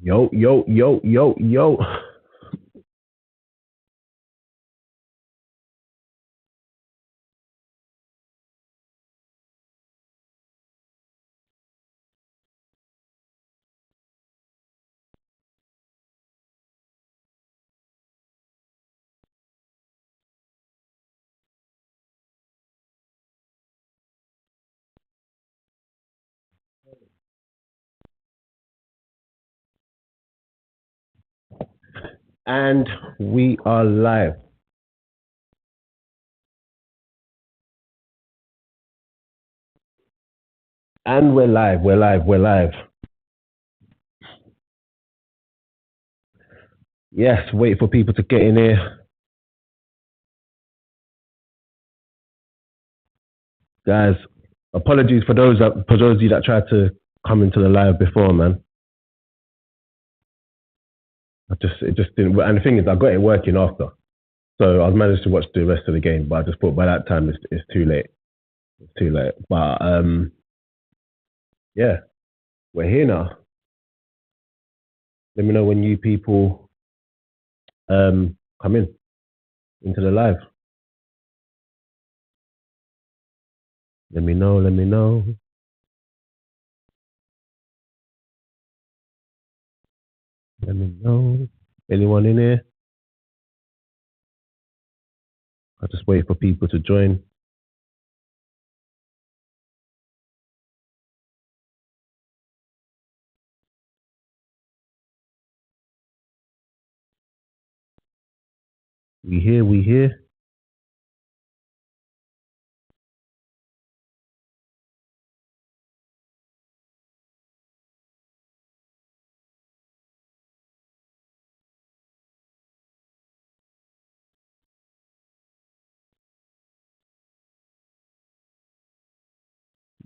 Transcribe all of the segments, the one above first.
Yo, yo, yo, yo, yo. And we are live. And we're live. We're live. We're live. Yes, wait for people to get in here. Guys, apologies for those of you that tried to come into the live before, man. It just didn't. And the thing is, I got it working after, so I managed to watch the rest of the game. But I just thought by that time it's too late. It's too late. But yeah, we're here now. Let me know when you people come in into the live. Let me know. Let me know. Let me know. Anyone in here? I'll just wait for people to join. We here, we here.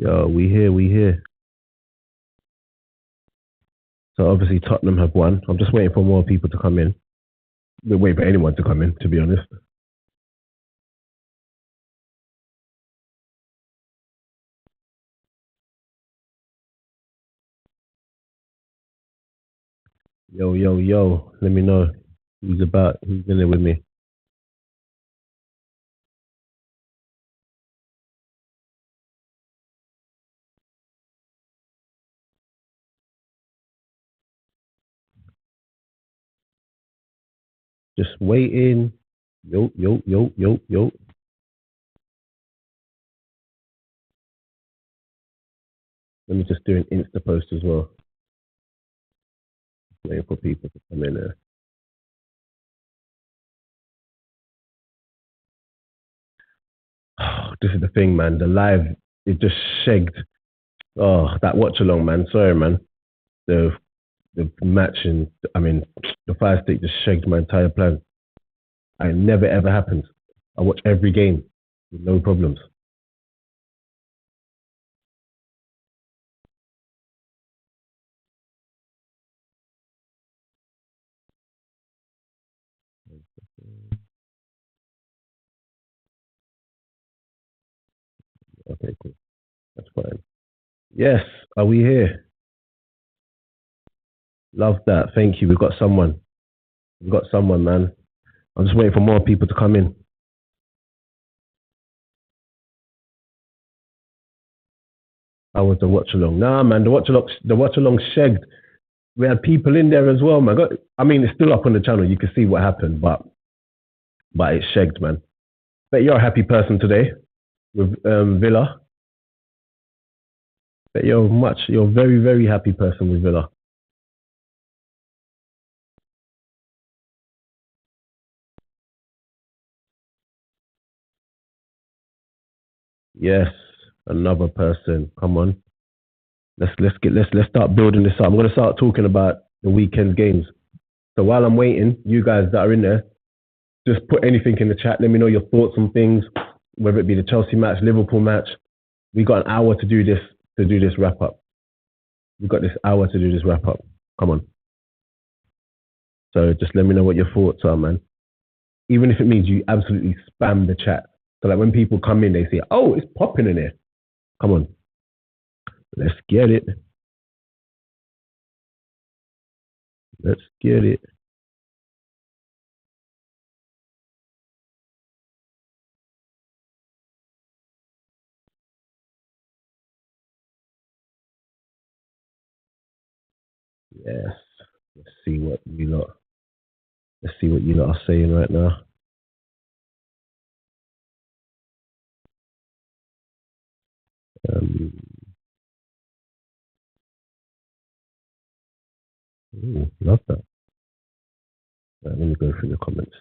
Yo, we here, we here. So obviously Tottenham have won. I'm just waiting for more people to come in. We're waiting for anyone to come in, to be honest. Yo, yo, yo. Let me know who's in there with me. Just waiting. Yo, yo, yo, yo, yo. Let me just do an Insta post as well. Waiting for people to come in there. This is the thing, man. The live, it just shagged. Oh, that watch along, man. Sorry, man. The the match and I mean the fire stick just shagged my entire plan. It never ever happens. I watch every game with no problems. Okay, cool. That's fine. Yes, are we here? Love that. Thank you. We've got someone. We've got someone, man. I'm just waiting for more people to come in. I was the watch along. Nah, man, the watch along shagged. We had people in there as well, man. I mean, it's still up on the channel. You can see what happened, but it's shagged, man. Bet you're a happy person today with Villa. Bet you're a very, very happy person with Villa. Yes, another person. Come on. Let's start building this up. I'm gonna start talking about the weekend games. So while I'm waiting, you guys that are in there, just put anything in the chat. Let me know your thoughts on things, whether it be the Chelsea match, Liverpool match. We got an hour to do this wrap up. We got this hour to do this wrap up. Come on. So just let me know what your thoughts are, man. Even if it means you absolutely spam the chat. So like when people come in, they say, "Oh, it's popping in here." Come on, let's get it. Let's get it. Yes. Let's see what you lot. Let's see what you lot are saying right now. Um, love that. Right, let me go through the comments.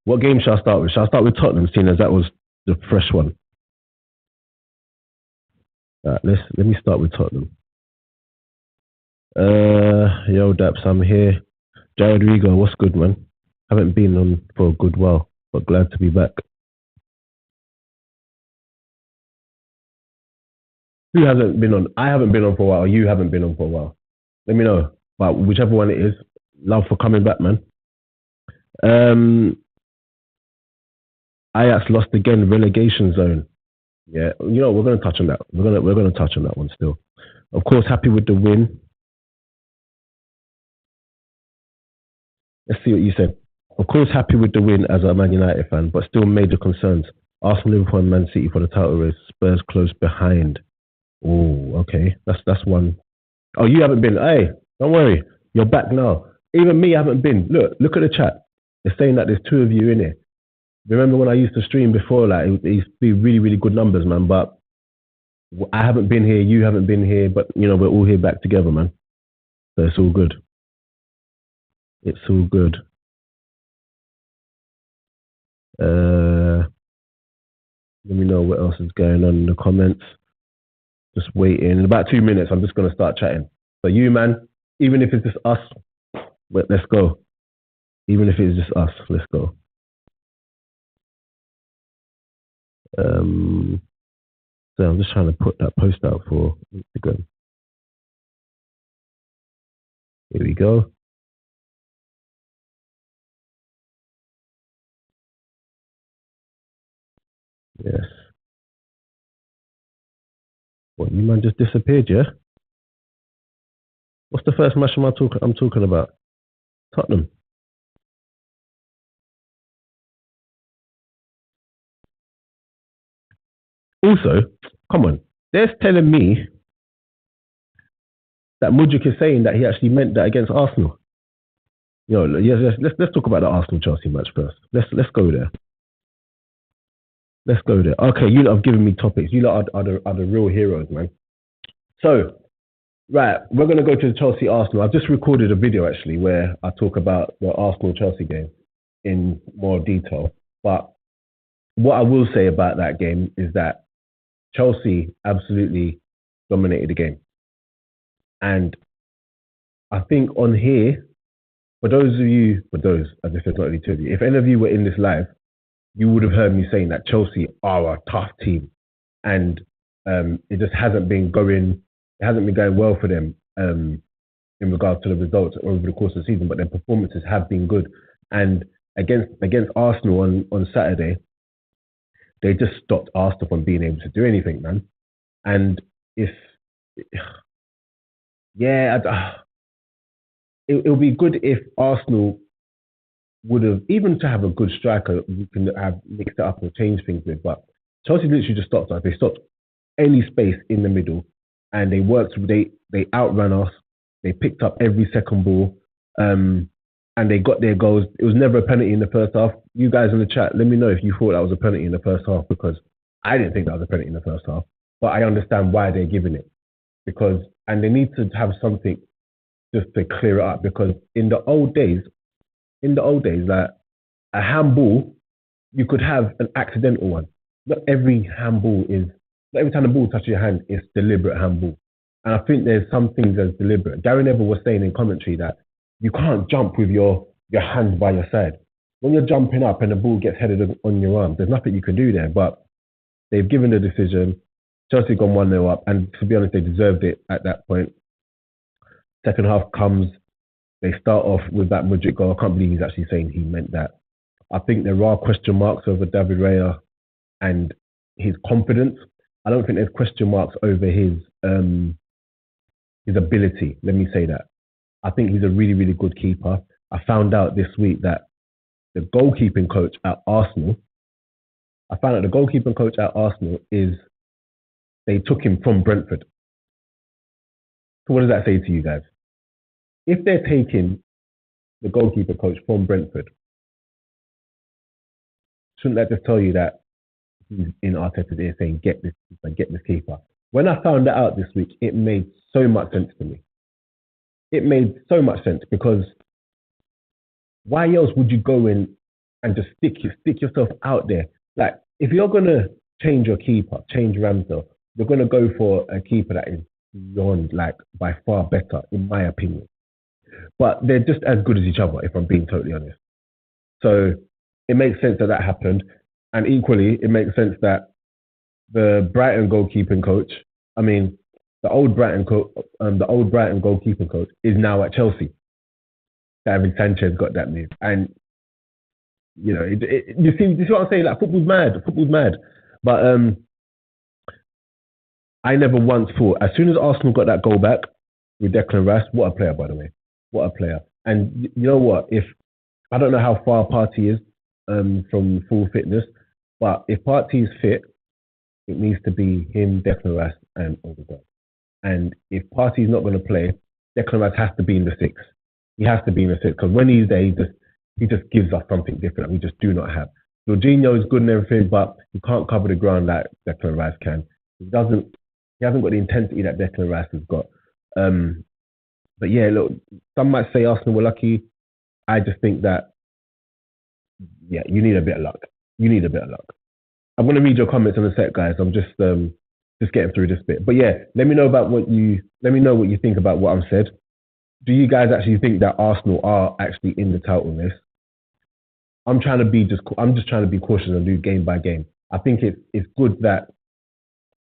What game shall I start with? Shall I start with Tottenham, seeing as that was the fresh one? Let me start with Tottenham. Yo, Daps, I'm here. Jared Rigo, what's good, man? Haven't been on for a good while, but glad to be back. Who hasn't been on? I haven't been on for a while. Or you haven't been on for a while. Let me know. But whichever one it is, love for coming back, man. Um, Ajax lost again, relegation zone. Yeah, we're gonna touch on that. We're gonna touch on that one still. Of course, happy with the win. Let's see what you said. Of course, happy with the win as a Man United fan, but still major concerns. Arsenal, Liverpool, and Man City for the title race. Spurs close behind. Oh, okay. That's one. Oh, you haven't been. Hey, don't worry. You're back now. Even me, I haven't been. Look at the chat. They're saying that there's two of you in it. Remember when I used to stream before? Like it used to be really, really good numbers, man. But I haven't been here. You haven't been here. But we're all here back together, man. So it's all good. It's all good. Let me know what else is going on in the comments. Just waiting. In about 2 minutes, I'm just gonna start chatting. So you, man, even if it's just us, let's go. Even if it's just us, let's go. So I'm just trying to put that post out for Instagram. Here we go. Yes. What, you man just disappeared, yeah? What's the first match I'm talking about? Tottenham. Also, come on. They're telling me that Mudrik is saying that he actually meant that against Arsenal. Yes, let's talk about the Arsenal Chelsea match first. Let's go there. Let's go there. Okay, you lot have given me topics. You lot are the real heroes, man. So, right, we're going to go to the Chelsea Arsenal. I've just recorded a video actually where I talk about the Arsenal Chelsea game in more detail. But what I will say about that game is that Chelsea absolutely dominated the game. And I think on here, as I said, not only two of you, if any of you were in this live, you would have heard me saying that Chelsea are a tough team. And it just hasn't been going well for them in regards to the results over the course of the season, but their performances have been good. And against Arsenal on Saturday, they just stopped Arsenal from being able to do anything, man. And if it'll be good if Arsenal would have, even to have a good striker, you can have mixed it up and change things with. But Chelsea literally just stopped us. They stopped any space in the middle, and they worked. They outran us. They picked up every second ball, and they got their goals. It was never a penalty in the first half. You guys in the chat, let me know if you thought that was a penalty in the first half, because I didn't think that was a penalty in the first half. But I understand why they're giving it, and they need to have something just to clear it up, because in the old days, like a handball, you could have an accidental one. Not every time the ball touches your hand, it's deliberate handball. And I think there's some things that's deliberate. Gary Neville was saying in commentary that you can't jump with your hands by your side. When you're jumping up and the ball gets headed on your arm, there's nothing you can do there. But they've given the decision. Chelsea gone 1-0 up, and to be honest, they deserved it at that point. Second half comes, they start off with that Mudrik goal. I can't believe he's actually saying he meant that. I think there are question marks over David Raya and his confidence. I don't think there's question marks over his ability. Let me say that. I think he's a really, really good keeper. I found out this week that the goalkeeping coach at Arsenal, I found out the goalkeeping coach at Arsenal is they took him from Brentford. So what does that say to you guys? If they're taking the goalkeeper coach from Brentford, shouldn't that just tell you that he's in Arteta's ear saying, get this keeper? When I found that out this week, it made so much sense to me. It made so much sense because why else would you go in and just stick yourself out there? Like, if you're gonna change your keeper, change Ramsdale, you're gonna go for a keeper that is beyond, like, by far better, in my opinion. But they're just as good as each other, if I'm being totally honest. So it makes sense that that happened, and equally, it makes sense that the Brighton goalkeeping coach, I mean, the old Brighton goalkeeping coach is now at Chelsea. David Sanchez got that move, and you see what I'm saying? Like, football's mad. But I never once thought, as soon as Arsenal got that goal back with Declan Rice, what a player, by the way, what a player. And you know what? If I don't know how far Partey is from full fitness, but if Partey is fit, it needs to be him, Declan Rice, and Odegaard. And if Partey's not going to play, Declan Rice has to be in the six. He has to be in the six because when he's there, he just gives us something different that we just do not have. Jorginho is good and everything, but he can't cover the ground like Declan Rice can. He hasn't got the intensity that Declan Rice has got. But yeah, look, some might say Arsenal were lucky. I just think that, yeah, you need a bit of luck. I'm going to read your comments in a sec, guys. I'm just getting through this bit. But yeah, let me know what you think about what I've said. Do you guys actually think that Arsenal are actually in the title race? I'm just trying to be cautious and do game by game. I think it's good that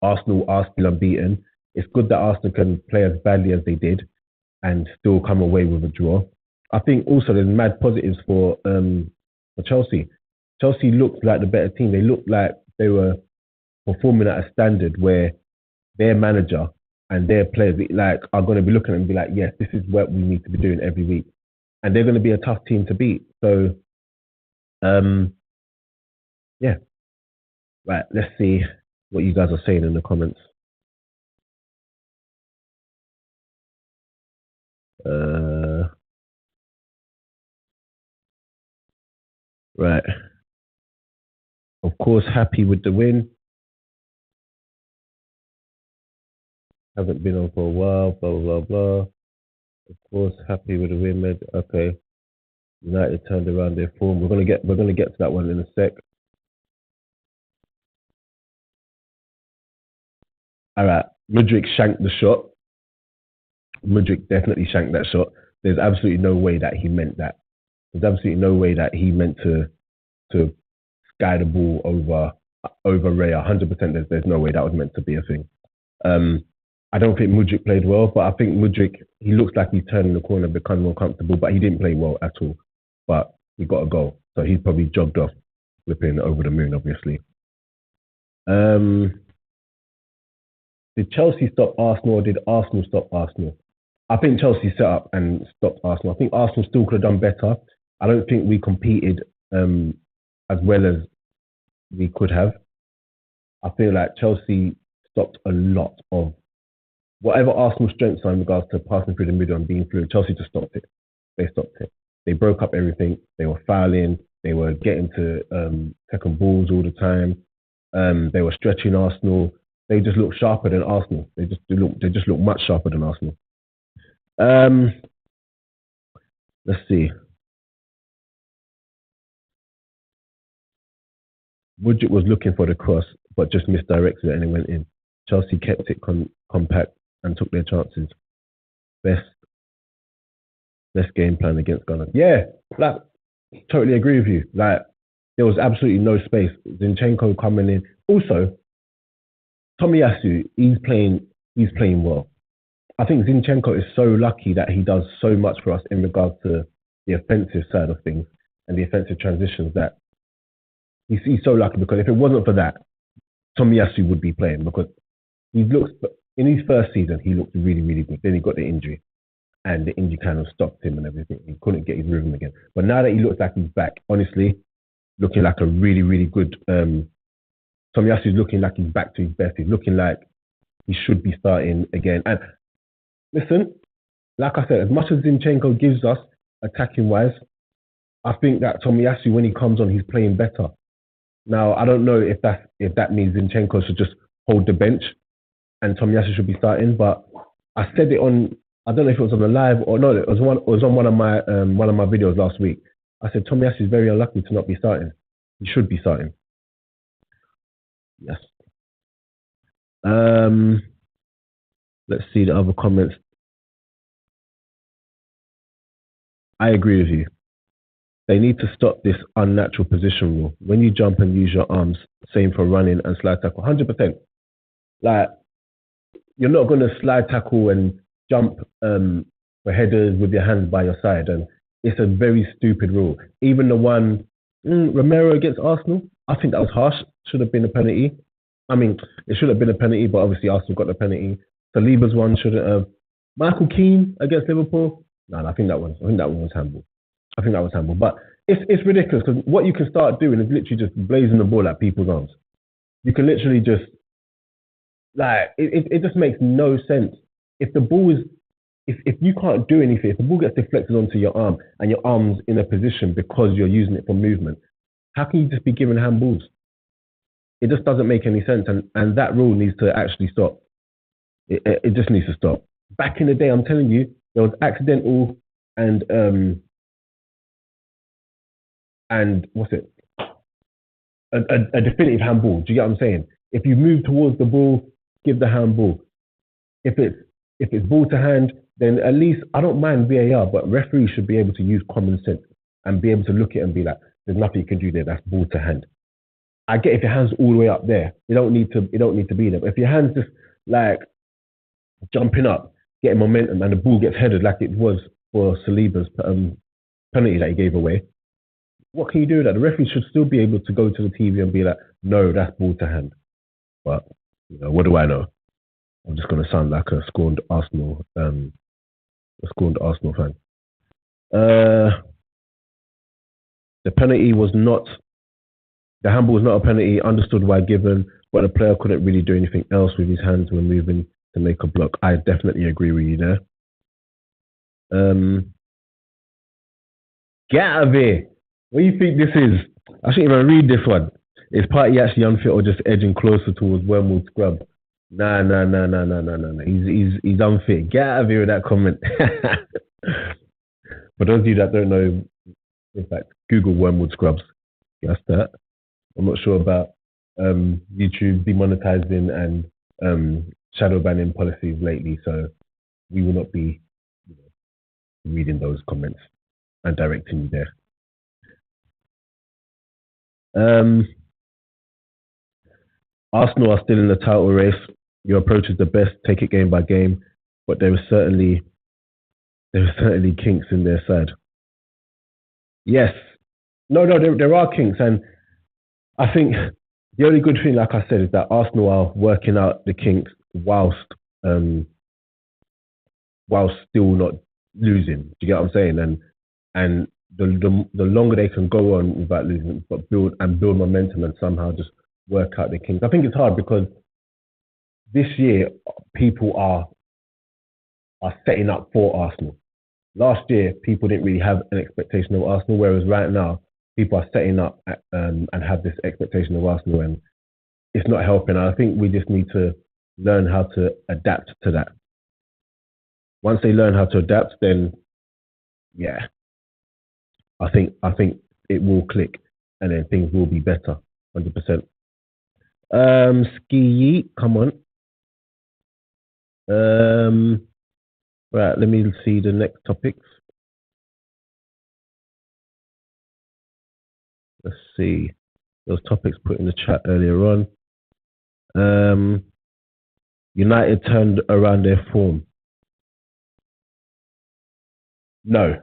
Arsenal are still unbeaten. It's good that Arsenal can play as badly as they did and still come away with a draw. I think also there's mad positives for Chelsea. Chelsea looked like the better team. They looked like they were performing at a standard where their manager and their players are going to be looking and be like, yes, this is what we need to be doing every week. And they're going to be a tough team to beat. So, yeah. Right, let's see what you guys are saying in the comments. Right. Of course, happy with the win. Haven't been on for a while, blah, blah, blah, blah. Of course, happy with the win, mate. Okay. United turned around their form. We're gonna get to that one in a sec. All right. Mudryk shanked the shot. Mudryk definitely shanked that shot. There's absolutely no way that he meant that. There's absolutely no way that he meant to sky the ball over Ray. 100%. There's no way that was meant to be a thing. I don't think Mudryk played well, but I think Mudryk, he looks like he's turning the corner, becoming more comfortable, but he didn't play well at all. But he got a goal, so he's probably jogged off, flipping over the moon, obviously. Did Chelsea stop Arsenal or did Arsenal stop Arsenal? I think Chelsea set up and stopped Arsenal. I think Arsenal still could have done better. I don't think we competed as well as we could have. I feel like Chelsea stopped a lot of whatever Arsenal's strengths are in regards to passing through the middle and being fluid. Chelsea just stopped it. They stopped it. They broke up everything. They were fouling. They were getting to second balls all the time. They were stretching Arsenal. They just look sharper than Arsenal. They just look much sharper than Arsenal. Let's see. Woodrick was looking for the cross, but just misdirected it and it went in. Chelsea kept it compact and took their chances. Best game plan against Ghana. Yeah, like, totally agree with you. Like, there was absolutely no space. Zinchenko coming in. Also, Tomiyasu, he's playing well. I think Zinchenko is so lucky that he does so much for us in regards to the offensive side of things and the offensive transitions. That he's so lucky, because if it wasn't for that, Tomiyasu would be playing, because he looks, in his first season, he looked really, really good. Then he got the injury. and the injury kind of stopped him and everything. He couldn't get his rhythm again. But now that he looks like he's back, honestly, looking like a really, really good. Tomiyasu's looking like he's back to his best. He's looking like he should be starting again. And listen, like I said, as much as Zinchenko gives us attacking wise, I think that Tomiyasu, when he comes on, he's playing better. Now, I don't know if that means Zinchenko should just hold the bench and Tomiyasu should be starting. But I said it on, I don't know if it was on the live or no, it was on one of my videos last week. I said Tomiyasu is very unlucky to not be starting. He should be starting. Yes. Let's see the other comments. I agree with you. They need to stop this unnatural position rule. When you jump and use your arms, same for running and slide tackle. 100%. Like, you're not going to slide tackle and jump for headers with your hands by your side. And it's a very stupid rule. Even the one, Romero against Arsenal, I think that was harsh. Should have been a penalty. I mean, it should have been a penalty, but obviously Arsenal got the penalty. Saliba's one shouldn't have. Michael Keane against Liverpool. No, I think that one was handball. I think that was handball. But it's ridiculous because what you can start doing is literally just blazing the ball at people's arms. You can literally just like it just makes no sense. If the ball is if you can't do anything, if the ball gets deflected onto your arm and your arm's in a position because you're using it for movement, how can you just be given handballs? It just doesn't make any sense, and that rule needs to actually stop. It just needs to stop. Back in the day, I'm telling you, there was accidental and what's it? A definitive handball. Do you get what I'm saying? If you move towards the ball, give the handball. If it's ball to hand, then at least I don't mind VAR, but referees should be able to use common sense and be able to look at it and be like, "There's nothing you can do there. That's ball to hand." I get if your hand's all the way up there, you don't need to be there. But if your hand's just like jumping up, getting momentum, and the ball gets headed like it was for Saliba's penalty that he gave away, what can you do with that? The referee should still be able to go to the TV and be like, "No, that's ball to hand." But what do I know? I'm just going to sound like a scorned Arsenal fan. The penalty was not. The handball was not a penalty. Understood why given, but the player couldn't really do anything else with his hands when moving to make a block. I definitely agree with you there. Get out of here. What do you think this is? I shouldn't even read this one. Is Partey actually unfit or just edging closer towards Wormwood scrub? Nah. He's unfit. Get out of here with that comment. For those of you that don't know, in fact, Google Wormwood scrubs. That's that. I'm not sure about YouTube demonetizing and shadow banning policies lately, so we will not be reading those comments and directing you there. Arsenal are still in the title race. Your approach is the best. Take it game by game, but there are certainly kinks in their side. Yes, no, there are kinks, and I think the only good thing, like I said, is that Arsenal are working out the kinks whilst still not losing. Do you get what I'm saying? And the longer they can go on without losing, but build momentum and somehow just work out the kinks. I think it's hard because this year people are setting up for Arsenal. Last year, people didn't really have an expectation of Arsenal, whereas right now, people are setting up and have this expectation of Arsenal, and it's not helping. I think we just need to learn how to adapt to that. Once they learn how to adapt, then yeah, I think it will click, and then things will be better, 100%. Ski, come on. Right, let me see the next topics. Let's see those topics put in the chat earlier on. United turned around their form. No,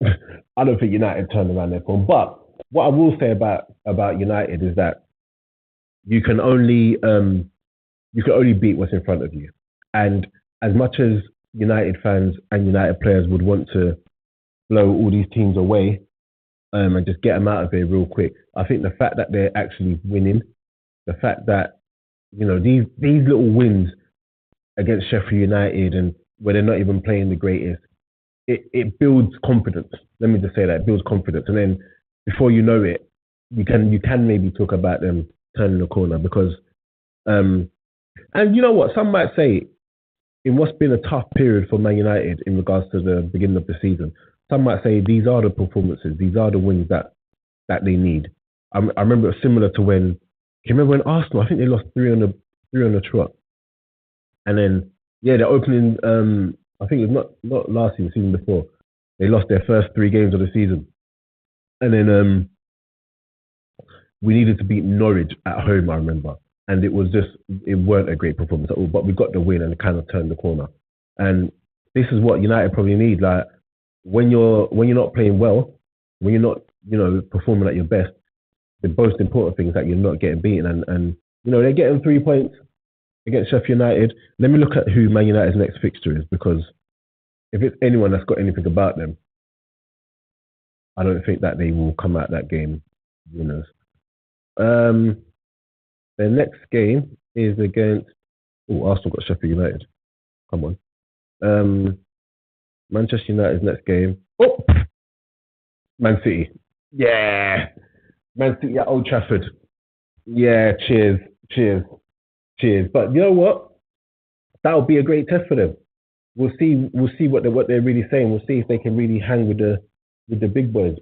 I don't think United turned around their form. But what I will say about United is that you can only beat what's in front of you. And as much as United fans and United players would want to blow all these teams away and just get them out of here real quick. I think the fact that they're actually winning, the fact that these little wins against Sheffield United and where they're not even playing the greatest, it builds confidence. Let me just say that it builds confidence, and then before you know it, you can maybe talk about them turning the corner because and you know what, some might say in what's been a tough period for Man United in regards to the beginning of the season, some might say these are the performances, these are the wins that they need. I remember it was similar to when, you remember when Arsenal, I think they lost three on the trot, and then yeah, they're opening. I think it was not last season, the season before. They lost their first three games of the season, and then we needed to beat Norwich at home. I remember, and it weren't a great performance at all. But we got the win and it kind of turned the corner. And this is what United probably need. Like when you're not playing well, when you're not performing at your best, the most important thing is that you're not getting beaten. And they're getting 3 points against Sheffield United. Let me look at who Man United's next fixture is, because if it's anyone that's got anything about them, I don't think that they will come out that game winners. Um, their next game is against Arsenal got Sheffield United. Come on. Um, Manchester United's next game. Oh, Man City. Yeah, Man City at Old Trafford. Yeah, cheers, cheers, cheers. But you know what? That'll be a great test for them. We'll see what they're really saying. We'll see if they can really hang with the big boys.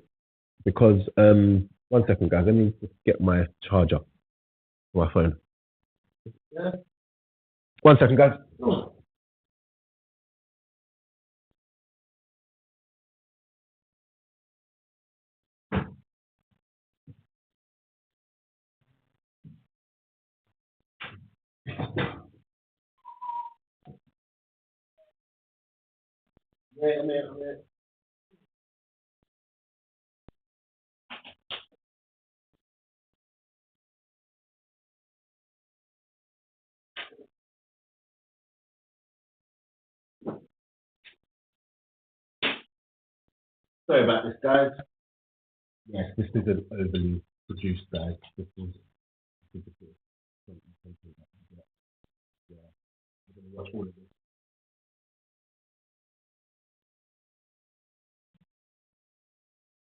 Because 1 second, guys, let me just get my charger for my phone. Yeah. 1 second, guys. Yeah, man. Sorry about this, guys. Yes, this is an overly produced, guys. This is yeah. I'm gonna watch all of this.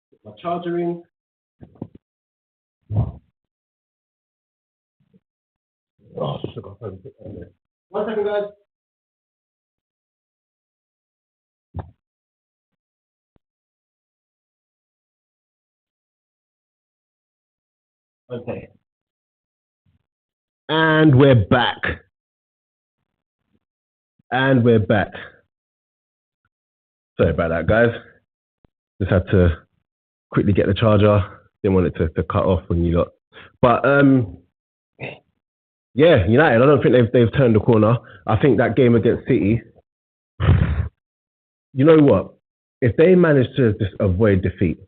Put my charger in. Oh, should have put that in there. 1 second, guys. Okay. And we're back. And we're back. Sorry about that, guys. Just had to quickly get the charger. Didn't want it to cut off when you got. But yeah, United. I don't think they've turned the corner. I think that game against City. You know what? If they manage to just avoid defeat,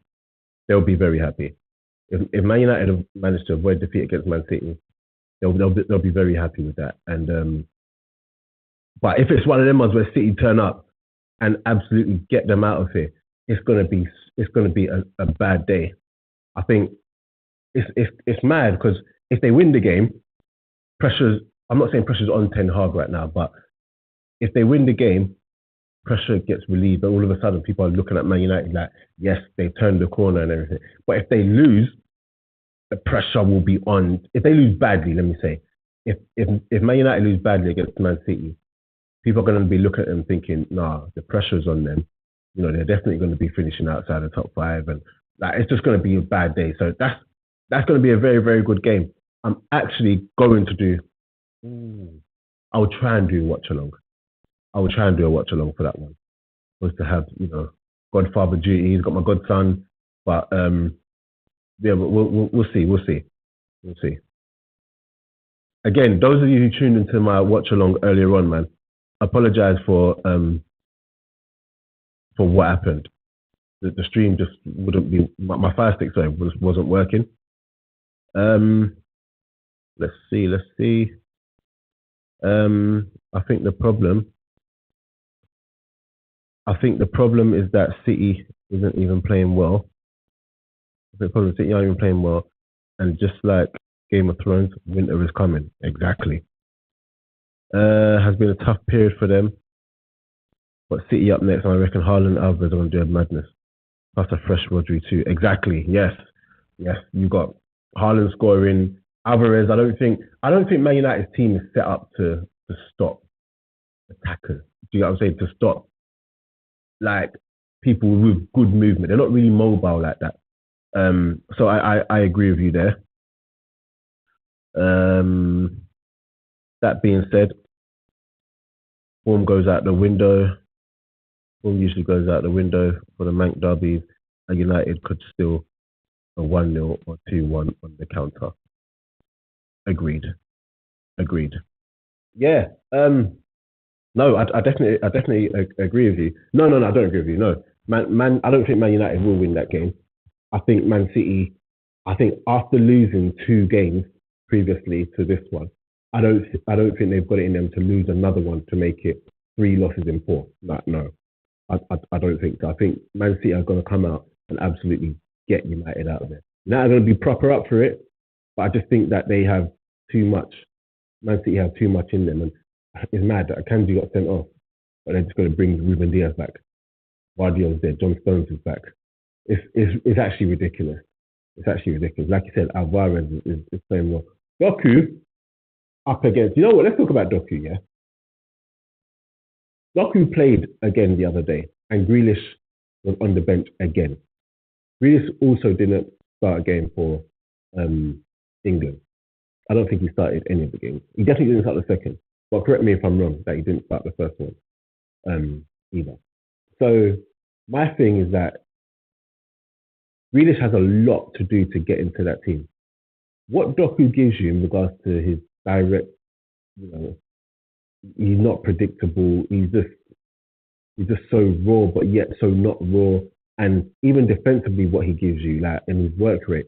they'll be very happy. If Man United have managed to avoid defeat against Man City, they'll be very happy with that. And but if it's one of them ones where City turn up and absolutely get them out of here, it's gonna be a bad day. I think it's mad because if they win the game, pressure's. I'm not saying pressure's on Ten Hag right now, but if they win the game, pressure gets relieved. And all of a sudden, people are looking at Man United like, yes, they turned the corner and everything. But if they lose, the pressure will be on. If they lose badly, let me say, if Man United lose badly against Man City, people are going to be looking at them thinking, nah, the pressure's on them. They're definitely going to be finishing outside the top five, and like it's just going to be a bad day. So that's going to be a very, very good game. I'm actually going to do. I'll try and do a watch along. I will try and do a watch along for that one. Was to have Godfather duty. He's got my godson, but yeah, but we'll see. We'll see. Again, those of you who tuned into my watch along earlier on, man, apologize for what happened. The stream just wouldn't be. My Fire Stick, sorry, wasn't working. Let's see. I think the problem I think the problem is that City isn't even playing well. The problem is City aren't even playing well, and just like Game of Thrones, winter is coming. Exactly. Has been a tough period for them, but City up next, and I reckon Haaland and Alvarez are going to do a madness. Plus a fresh Rodri too. Exactly. Yes. Yes. You got Haaland scoring. Alvarez. I don't think Man United's team is set up to stop attackers. Do you know what I'm saying? To stop like people with good movement. They're not really mobile like that. So I agree with you there. Um, that being said, form goes out the window. Form usually goes out the window for the Manc derbies. And United could still a 1-0 or 2-1 on the counter. Agreed. Agreed. Yeah. No, I definitely agree with you. No, I don't agree with you. No, I don't think Man United will win that game. I think Man City. I think after losing two games previously to this one, I don't think they've got it in them to lose another one to make it three losses in four. Like, no, I don't think so. I think Man City are going to come out and absolutely get United out of there. United are going to be proper up for it, but I just think that they have too much. Man City have too much in them, and it's mad that Akanji got sent off, but they're just going to bring Ruben Diaz back. Guardiola's there, John Stones is back. It's actually ridiculous. It's actually ridiculous. Like you said, Alvarez is playing well. Doku up against. You know what? Let's talk about Doku. Yeah, Doku played again the other day, and Grealish was on the bench again. Grealish also didn't start a game for England. I don't think he started any of the games. He definitely didn't start the second. But correct me if I'm wrong that he didn't start the first one either. So my thing is that Grealish has a lot to do to get into that team. What Doku gives you in regards to his direct, you know, he's not predictable. He's just so raw, but yet so not raw. And even defensively, what he gives you, like in his work rate,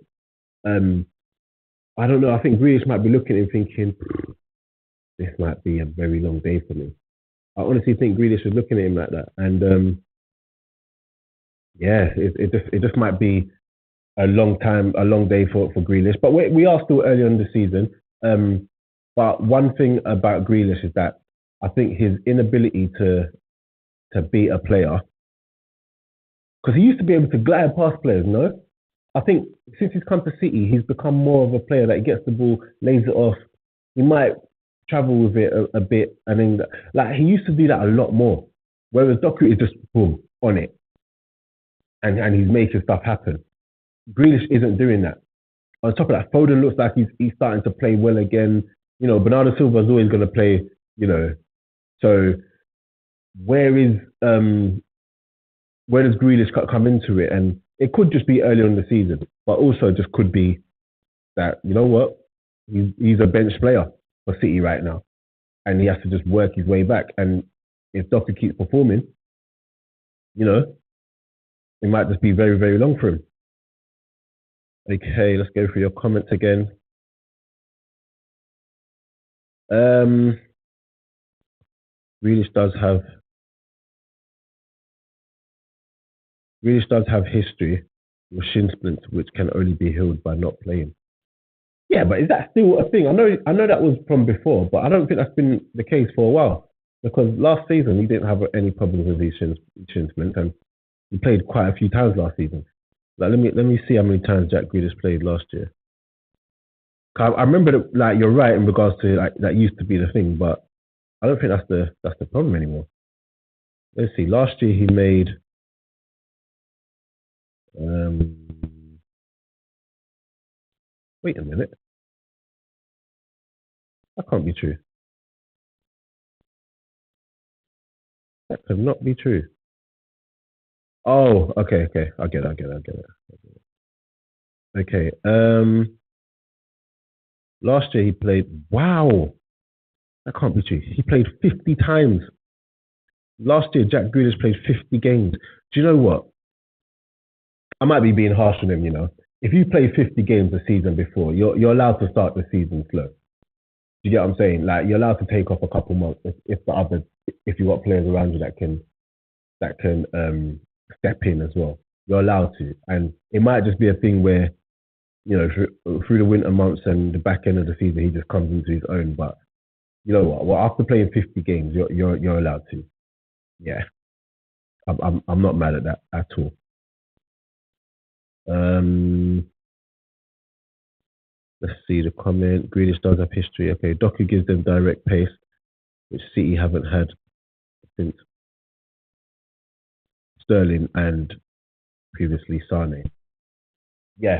um, I don't know. I think Grealish might be looking and thinking, this might be a very long day for me. I honestly think Grealish was looking at him like that, and yeah, it just might be a long day for Grealish. But we are still early on in the season. But one thing about Grealish is that I think his inability to beat a player, because he used to be able to glide past players, no? I think since he's come to City, he's become more of a player that gets the ball, lays it off. He might travel with it a bit, and then like he used to do that a lot more. Whereas Doku is just boom on it, and he's making stuff happen. Grealish isn't doing that. On top of that, Foden looks like he's starting to play well again. You know, Bernardo Silva is always going to play. You know, so where is where does Grealish come into it? And it could just be early on in the season, but also just could be that, you know what, he's a bench player for City right now, and he has to just work his way back. And if Doku keeps performing, you know, it might just be very, very long for him. Okay, let's go through your comments again. Um, Grealish does have Grealish does have history with shin splints, which can only be healed by not playing. Yeah, but is that still a thing? I know that was from before, but I don't think that's been the case for a while. Because last season he didn't have any problems with his shin splints, and he played quite a few times last season. Like let me see how many times Jack Grealish played last year. I remember that, like you're right in regards to like that used to be the thing, but I don't think that's the problem anymore. Let's see. Last year he made um wait a minute. That can't be true. That could not be true. Oh, okay. I get it. Okay. Last year he played. Wow, that can't be true. He played 50 times. Last year, Jack Grealish played 50 games. Do you know what? I might be being harsh on him, you know. If you play 50 games a season before, you're allowed to start the season slow. Do you get what I'm saying? Like you're allowed to take off a couple months if the others, if you got players around you that can. that can step in as well. You're allowed to, and it might just be a thing where through the winter months and the back end of the season, he just comes into his own. But you know what? Well, after playing 50 games, you're allowed to. Yeah, I'm not mad at that at all. Um, let's see the comment. Grealish does have history. Okay, Doku gives them direct pace, which City haven't had since Sterling and previously Sane. Yeah,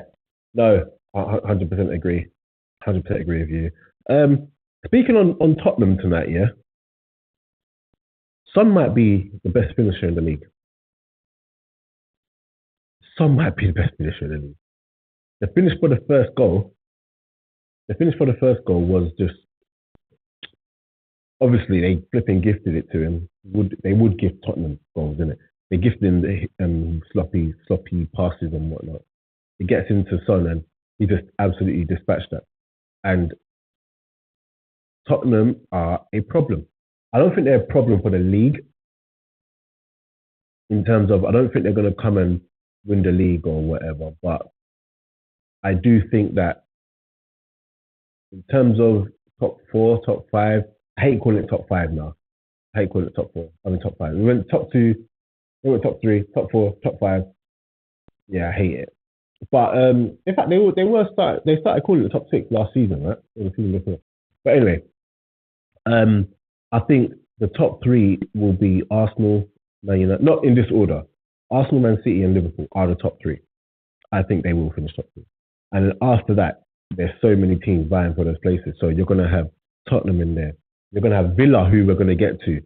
no, 100% agree. 100% agree with you. Um, Speaking on Tottenham tonight, yeah, Son might be the best finisher in the league. Son might be the best finisher in the league. The finish for the first goal, the finish for the first goal was just obviously they flipping gifted it to him. They would give Tottenham goals, innit? They gifted him the sloppy passes and whatnot. It gets into Son and he just absolutely dispatched that. And Tottenham are a problem. I don't think they're a problem for the league in terms of I don't think they're going to come and win the league or whatever. But I do think that in terms of top four, top five, I hate calling it top five now. I hate calling it top four. I mean top five. We went top two, we went top three, top four, top five. Yeah, I hate it. But in fact, they started calling it top six last season, right? Or the season before. But anyway, um, I think the top three will be Arsenal, Man United, not in this order. Arsenal, Man City, and Liverpool are the top three. I think they will finish top three. And then after that, there's so many teams vying for those places. So you're going to have Tottenham in there. You're going to have Villa, who we're going to get to.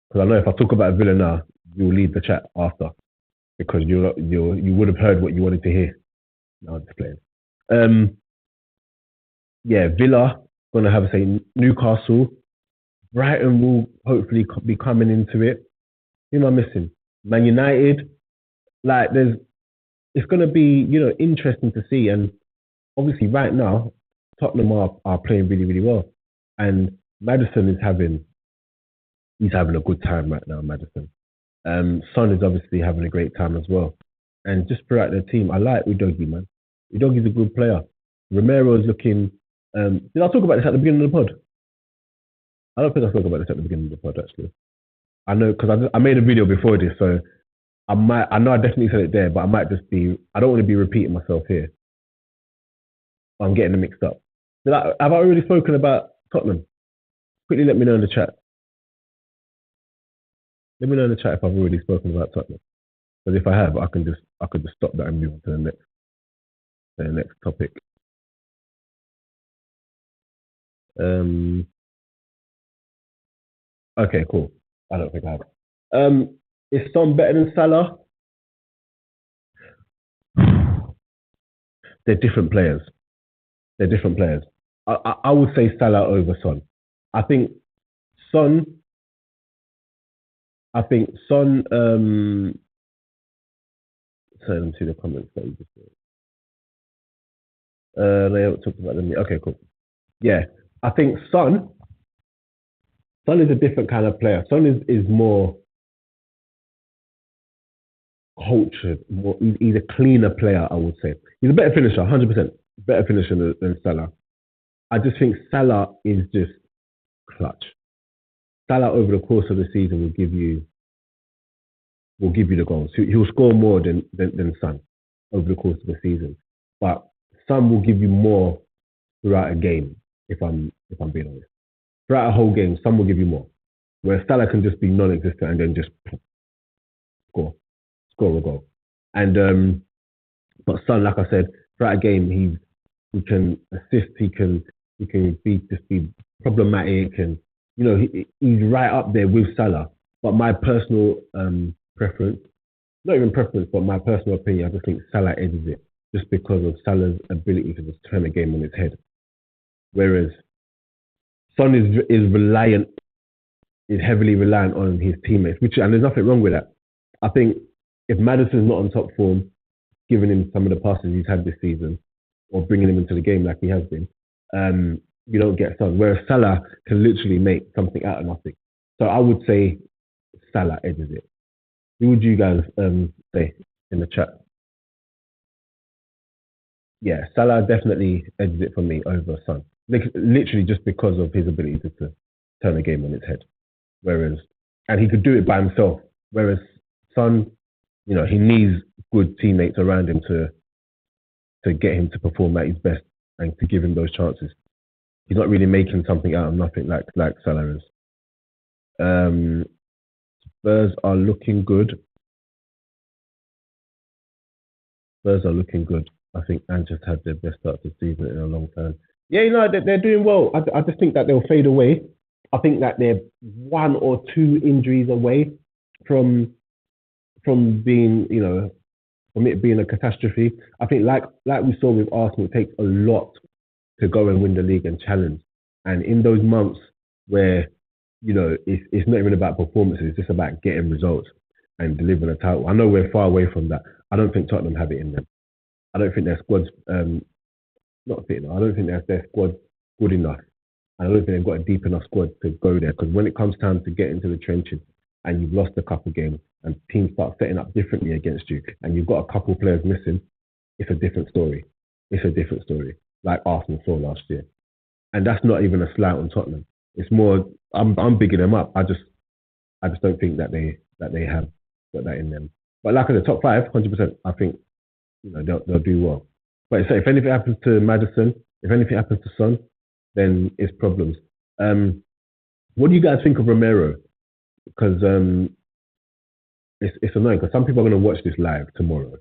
Because I know if I talk about Villa now, you'll leave the chat after because you would have heard what you wanted to hear. No, I'm just playing. Um, yeah, Villa going to have say Newcastle. Brighton will hopefully be coming into it. Who am I missing? Man United. Like it's going to be interesting to see. And obviously, right now, Tottenham are playing really really well, and Madison he's having a good time right now. Madison. Son is obviously having a great time as well. And just throughout the team, I like Udogi, man. Udogi's a good player. Romero is looking. Did I talk about this at the beginning of the pod? I don't think I spoke about this at the beginning of the pod, actually. I know because I made a video before this, so I know I definitely said it there, but I might just be, I don't want to be repeating myself here. I'm getting them mixed up. Have I already spoken about Tottenham? Quickly let me know in the chat. Let me know in the chat if I've already spoken about Tottenham. But if I have, I could just stop that and move on to the next topic. Okay, cool. I don't think I have. Is Son better than Salah? They're different players. They're different players. I would say Salah over Son. I think Son. I think Son. Let me see the comments that you just said. They haven't talked about them yet. Okay, cool. Yeah, I think Son. Son is a different kind of player. Son is more cultured. He's a cleaner player, I would say. He's a better finisher, 100%. Better finisher than Salah. I just think Salah is just clutch. Salah over the course of the season will give you the goals. He'll score more than Son over the course of the season. But Son will give you more throughout a game, if I'm being honest. Throughout a whole game, Son will give you more. Where Salah can just be non-existent and then just score a goal. And but Son, like I said, throughout a game he can assist, he can be problematic, and he's right up there with Salah. But my personal preference, not even preference, but my personal opinion, I just think Salah edges it just because of Salah's ability to just turn the game on its head. Whereas Son is heavily reliant on his teammates, and there's nothing wrong with that. I think if Madison's not on top form, giving him some of the passes he's had this season, or bringing him into the game like he has been, you don't get Son. Whereas Salah can literally make something out of nothing. So I would say Salah edges it. Who would you guys say in the chat? Yeah, Salah definitely edges it for me over Son. Literally just because of his ability to turn the game on its head. Whereas, and he could do it by himself. Whereas Son, he needs good teammates around him to get him to perform at his best and to give him those chances. He's not really making something out of nothing like Salah is. Um, Spurs are looking good. Spurs are looking good. I think Manchester had their best start to the season in a long time. Yeah, they're doing well. I just think that they'll fade away. I think that they're one or two injuries away from being, from it being a catastrophe. I think like we saw with Arsenal, it takes a lot to go and win the league and challenge. And in those months where, it's not even about performances, it's just about getting results and delivering a title. I know we're far away from that. I don't think Tottenham have it in them. I don't think their squad's not fit enough. I don't think their squad's good enough. I don't think they've got a deep enough squad to go there. Because when it comes time to get into the trenches and you've lost a couple games and teams start setting up differently against you and you've got a couple players missing, it's a different story. It's a different story, like Arsenal saw last year. And that's not even a slight on Tottenham. It's more I'm bigging them up. I just don't think that they have got that in them. But like in the top five, 100%, I think they'll do well. But so if anything happens to Madison, if anything happens to Son, then it's problems. What do you guys think of Romero? Because it's annoying because some people are going to watch this live tomorrow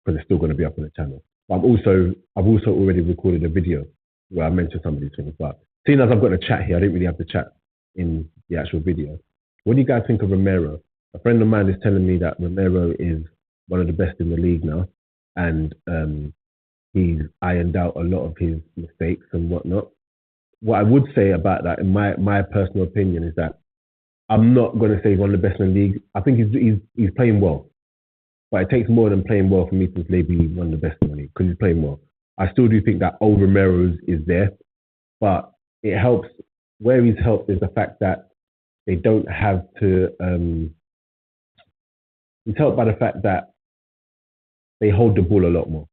because it's still going to be up on the channel. But I've also already recorded a video where I mentioned some of these things. But seeing as I've got a chat here, I didn't really have the chat in the actual video. What do you guys think of Romero? A friend of mine is telling me that Romero is one of the best in the league now, and he's ironed out a lot of his mistakes and whatnot. What I would say about that, in my personal opinion, is that I'm not going to say he's one of the best in the league. I think he's playing well, but it takes more than playing well for me to say he's one of the best in the league because he's playing well. I still do think that old Romero is there, but it helps. Where he's helped is the fact that they don't have to. He's helped by the fact that they hold the ball a lot more.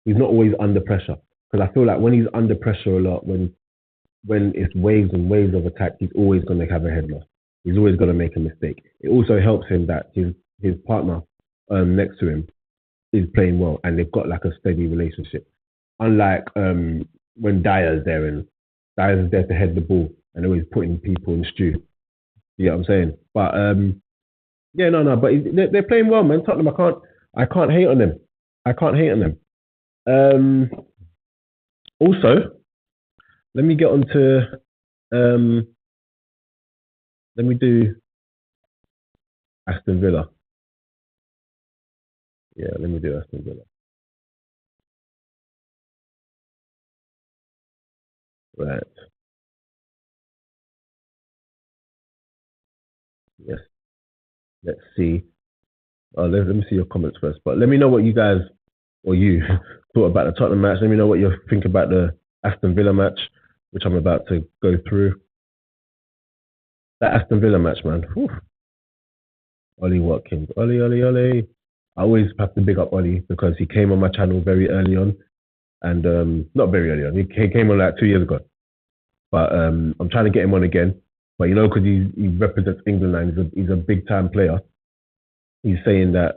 He's not always under pressure because I feel like when he's under pressure a lot, when it's waves and waves of attack, he's always going to have a head loss. He's always going to make a mistake. It also helps him that his partner next to him is playing well and they've got like a steady relationship. Unlike when Dyer's there and Dyer's is there to head the ball and always putting people in stew. You know what I'm saying? But yeah, no, but they're playing well, man. Tottenham, I can't hate on them. I can't hate on them. Also, let me get on to let me do Aston Villa. Yeah, let me do Aston Villa. Right. Yes. Let's see. Let me see your comments first. But let me know what you guys or you thought about the Tottenham match. Let me know what you think about the Aston Villa match, which I'm about to go through. That Aston Villa match, man. Whew. Ollie Watkins. Ollie. I always have to big up Ollie because he came on my channel very early on. And not very early on. He came on like 2 years ago. But I'm trying to get him on again. But because he represents England and he's a big time player, he's saying that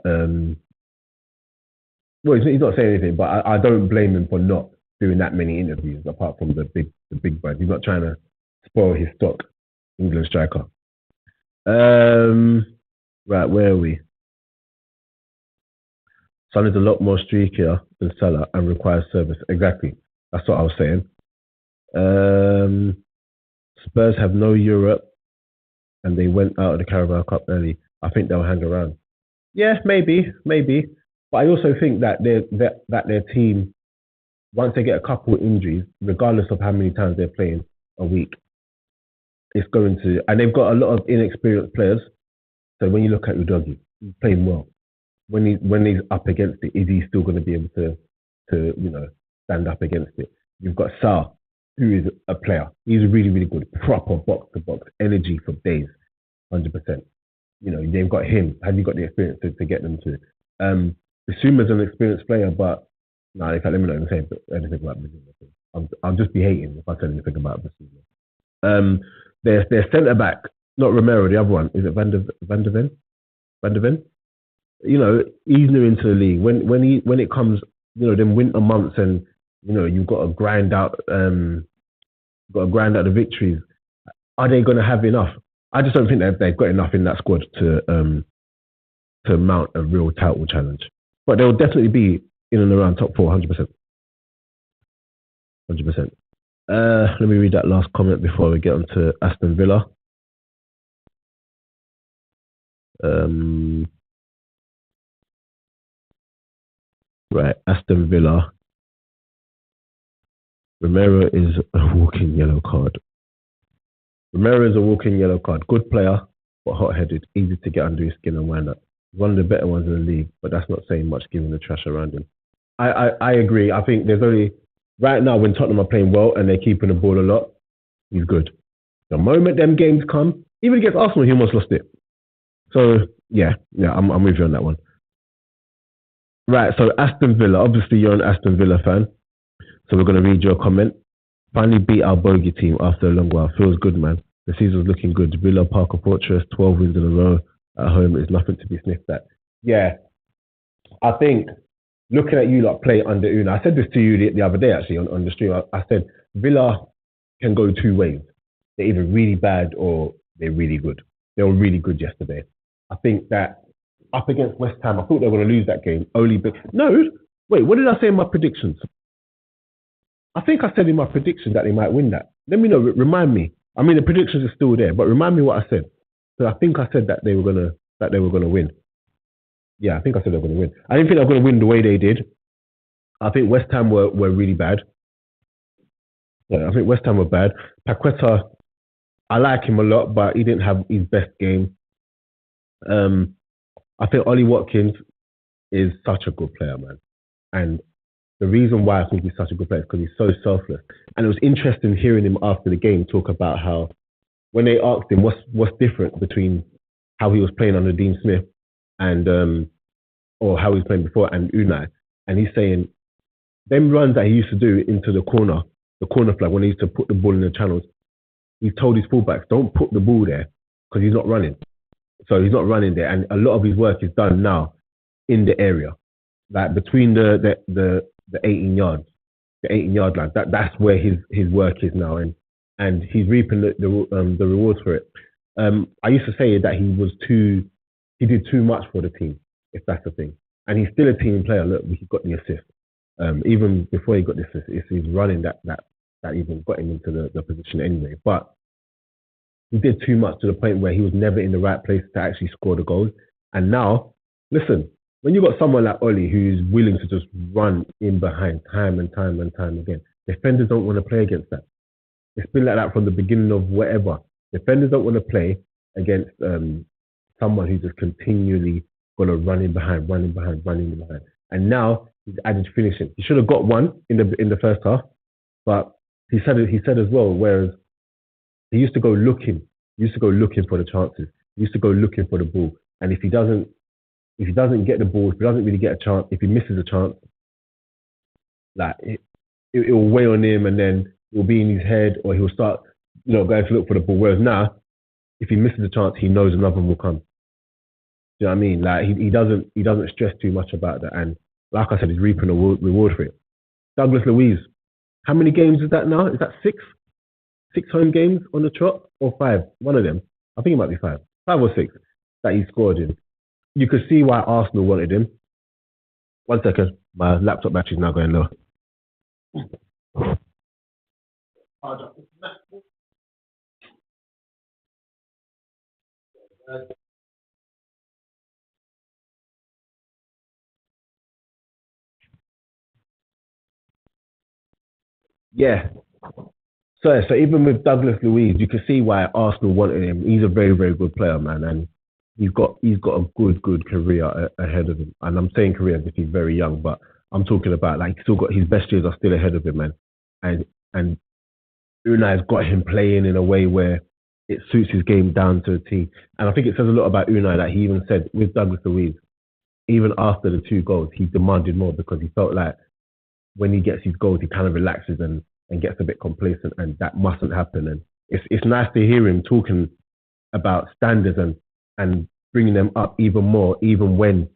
well, he's not saying anything, but I don't blame him for not doing that many interviews apart from the big brands. He's not trying to spoil his stock, England striker. Right, where are we? Son is a lot more streakier than Salah and requires service. Exactly. That's what I was saying. Spurs have no Europe and they went out of the Carabao Cup early. I think they'll hang around. Yeah, maybe. But I also think that their team, once they get a couple of injuries, regardless of how many times they're playing a week, it's going to, and they've got a lot of inexperienced players. So when you look at Udogie, he's playing well. When he's up against it, is he still going to be able to stand up against it? You've got Sarr, who is a player. He's really, really good. Proper box to box energy for days, 100%. they've got him. Have you got the experience to get them to? Basuma's an experienced player, but no, in fact, let me not even say anything about Basuma. I'll just be hating if I say anything about Basuma. Their centre back, not Romero, the other one, is it Van der Ven? Van der Ven? He's new into the league. When it comes, them winter months, and you've got to grind out the victories. Are they going to have enough? I just don't think they've got enough in that squad to mount a real title challenge. But they'll definitely be in and around top four, 100%. 100%. Let me read that last comment before we get on to Aston Villa. Right, Aston Villa. Romero is a walking yellow card. Romero is a walking yellow card. Good player, but hot-headed, easy to get under his skin and wind up. One of the better ones in the league, but that's not saying much given the trash around him. I agree. I think there's only right now when Tottenham are playing well and they're keeping the ball a lot, he's good. The moment them games come, even against Arsenal, he almost lost it. So yeah, I'm with you on that one. Right, so Aston Villa. Obviously, you're an Aston Villa fan, so we're going to read your comment. Finally beat our bogey team after a long while. Feels good, man. The season's looking good. Villa Parker Fortress, 12 wins in a row at home is nothing to be sniffed at. Yeah, I think looking at you lot play under Una, I said this to you the other day actually on the stream. I said Villa can go two ways. They're either really bad or they're really good. They were really good yesterday. I think that up against West Ham, I thought they were going to lose that game. Wait, what did I say in my predictions? I think I said in my predictions that they might win that. Let me know, remind me. I mean, the predictions are still there, but remind me what I said. So I think I said that they were gonna win. Yeah, I think I said they were gonna win. I didn't think they were gonna win the way they did. I think West Ham were really bad. Yeah, I think West Ham were bad. Paqueta, I like him a lot, but he didn't have his best game. I think Ollie Watkins is such a good player, man. And the reason why I think he's such a good player is because he's so selfless. And it was interesting hearing him after the game talk about how when they asked him what's different between how he was playing under Dean Smith and or how he was playing before and Unai, and he's saying them runs that he used to do into the corner flag when he used to put the ball in the channels, he told his fullbacks don't put the ball there because he's not running. So he's not running there, and a lot of his work is done now in the area, like between the 18 yards, the 18-yard line. That's where his work is now, and he's reaping the rewards for it. I used to say that he did too much for the team, if that's the thing. And he's still a team player. Look, he got the assist. Even before he got the assist, it's his running that even got him into the position anyway. But he did too much to the point where he was never in the right place to actually score the goals. And now, listen, when you've got someone like Ollie who's willing to just run in behind time and time and time again, defenders don't want to play against that. It's been like that from the beginning of whatever. Defenders don't want to play against someone who's just continually going to run in behind. And now he's added finishing. He should have got one in the first half, but he said as well. Whereas he used to go looking for the chances. He used to go looking for the ball, and if he doesn't get the ball, if he doesn't really get a chance, if he misses a chance, like it will weigh on him, and then it will be in his head, or he'll start, going to look for the ball. Whereas now, if he misses a chance, he knows another one will come. Do you know what I mean? Like he doesn't stress too much about that, and like I said, he's reaping a reward for it. Douglas Luiz, how many games is that now? Is that 6? 6 home games on the trot, or 5? One of them. I think it might be 5. 5 or 6 that he scored in. You could see why Arsenal wanted him. 1 second. My laptop battery is now going low. Yeah. So even with Douglas Luiz, you can see why Arsenal wanted him. He's a very, very good player, man, and he's got a good career ahead of him. And I'm saying career because he's very young, but I'm talking about like he's still got his best years are still ahead of him, man. And Unai's got him playing in a way where it suits his game down to a T. And I think it says a lot about Unai that he even said with Douglas Luiz, even after the 2 goals, he demanded more because he felt like when he gets his goals, he kind of relaxes and gets a bit complacent, and that mustn't happen. And it's nice to hear him talking about standards and bringing them up even more, even when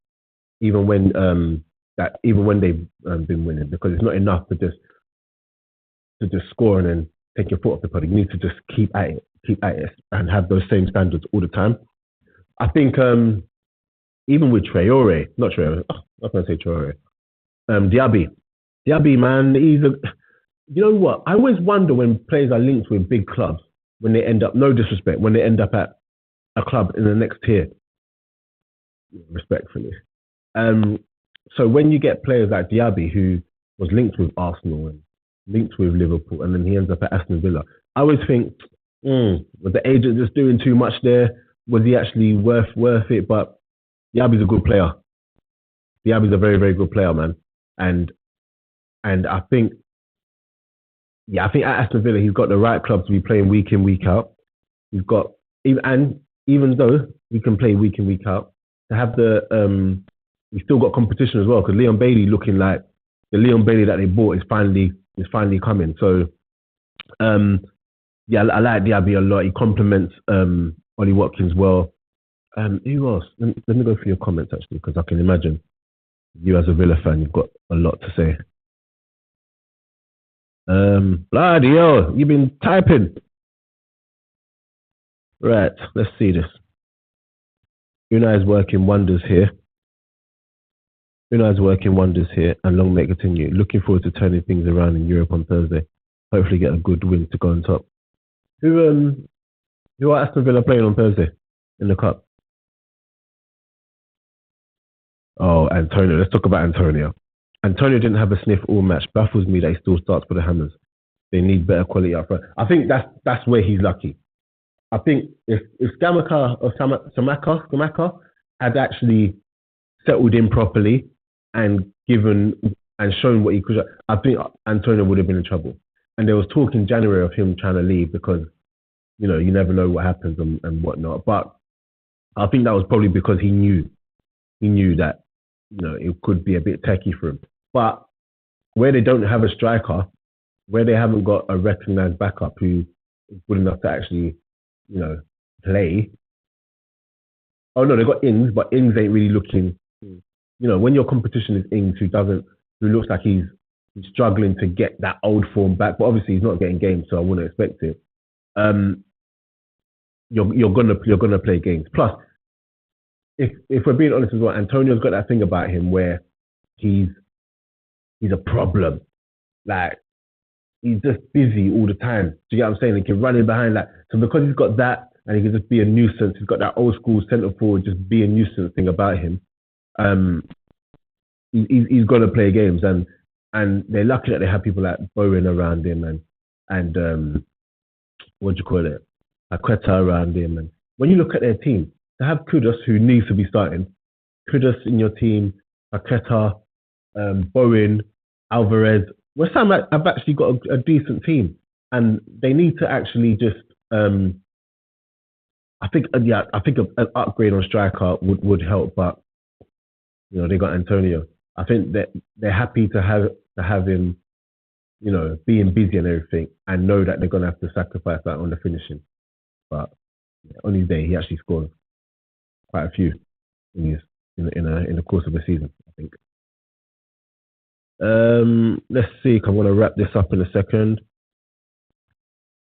even when they've been winning, because it's not enough to just score and then take your foot off the pedal. You need to just keep at it, and have those same standards all the time. I think even with Traore, not Traore, I'm not gonna say Traore, Diaby, man, he's a. You know what? I always wonder when players are linked with big clubs when they end up. No disrespect, when they end up at a club in the next tier, respectfully. Um, so when you get players like Diaby, who was linked with Arsenal and linked with Liverpool, and then he ends up at Aston Villa, I always think, was the agent just doing too much there? Was he actually worth it? But Diaby's a good player. Diaby's a very very good player, man. And I think, yeah, I think at Aston Villa he's got the right club to be playing week in week out. He's got even though he can play week in week out, to have he's still got competition as well, because Leon Bailey looking like the Leon Bailey that they bought is finally coming. So yeah, I like Diaby a lot. He complements Ollie Watkins well. Who else? Let me go through your comments actually, because I can imagine you as a Villa fan, you've got a lot to say. Bloody hell, you've been typing. Right, let's see this. Unai's working wonders here. Unai's working wonders here, and long may it continue. Looking forward to turning things around in Europe on Thursday. Hopefully get a good win to go on top. Who are Aston Villa playing on Thursday in the cup? Oh, Antonio. Let's talk about Antonio. Antonio didn't have a sniff all match. Baffles me that he still starts for the Hammers. They need better quality up front. I think that's where he's lucky. I think if Skamaka or Samaka had actually settled in properly and given and shown what he could, I think Antonio would have been in trouble. And there was talk in January of him trying to leave because, you know, you never know what happens and whatnot. But I think that was probably because he knew that, you know, it could be a bit techie for him. But where they don't have a striker, where they haven't got a recognised backup who is good enough to actually, you know, play. Oh no, they got Ings, but Ings ain't really looking. You know, when your competition is Ings, who looks like he's struggling to get that old form back, but obviously he's not getting games, so I wouldn't expect it. You're gonna play games. Plus, if we're being honest as well, Antonio's got that thing about him where he's a problem. Like, he's just busy all the time. Do you get what I'm saying? He can run in behind that. So because he's got that, and he can just be a nuisance, he's got that old school centre forward, just be a nuisance thing about him. He's got to play games, and they're lucky that they have people like Bowen around him and what do you call it, Aqueta around him. And when you look at their team, to have Kudus, who needs to be starting, Kudus in your team, Aqueta, Bowen, Alvarez. West Ham have actually got a decent team, and they need to actually just. I think an upgrade on striker would help, but you know they got Antonio. I think that they're happy to have him, you know, being busy and everything, and know that they're gonna have to sacrifice that on the finishing. But on his day, he actually scored quite a few in the course of the season, I think. Let's see. I'm gonna wrap this up in a second.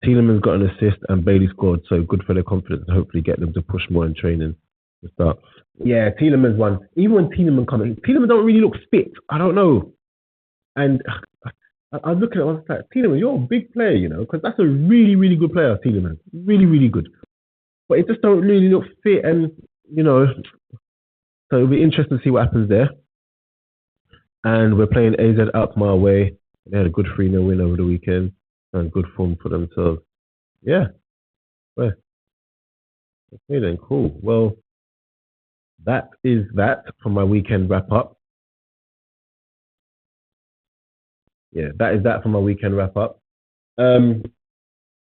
Tielemans got an assist and Bailey scored, so good for their confidence and hopefully get them to push more in training to start. Yeah, Tielemans won. Even when Tielemans comes, Tielemans don't really look fit. I don't know. And I was looking at it, I was like, Tielemans, you're a big player, you know, because that's a really, really good player, Tielemans. Really, really good. But it just don't really look fit, and, you know, so it'll be interesting to see what happens there. And we're playing AZ Alkmaar away. They had a good 3-0 win over the weekend. And good form for themselves. Yeah. Well, okay then, cool. Well, that is that for my weekend wrap up. Yeah, that is that for my weekend wrap up.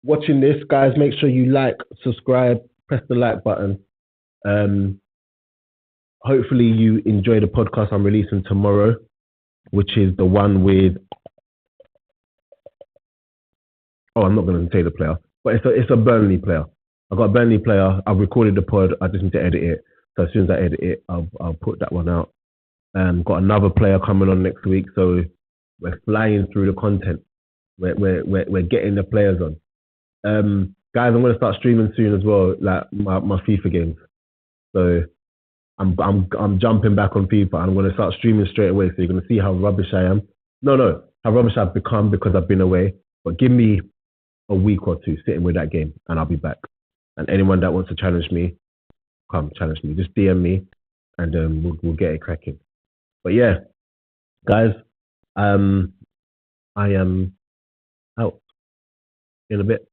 watching this, guys, make sure you like, subscribe, press the like button. Um, hopefully you enjoy the podcast I'm releasing tomorrow, which is the one with. Oh, I'm not going to say the player, but it's a Burnley player. I got a Burnley player. I've recorded the pod. I just need to edit it. So as soon as I edit it, I'll put that one out. Got another player coming on next week, so we're flying through the content. We're getting the players on. Guys, I'm gonna start streaming soon as well, like my FIFA games. So I'm jumping back on FIFA, and I'm gonna start streaming straight away. So you're gonna see how rubbish I am. No, how rubbish I've become because I've been away. But give me a week or two sitting with that game, and I'll be back. And anyone that wants to challenge me, come challenge me. Just DM me, and we'll get it cracking. But yeah, guys, I am out in a bit.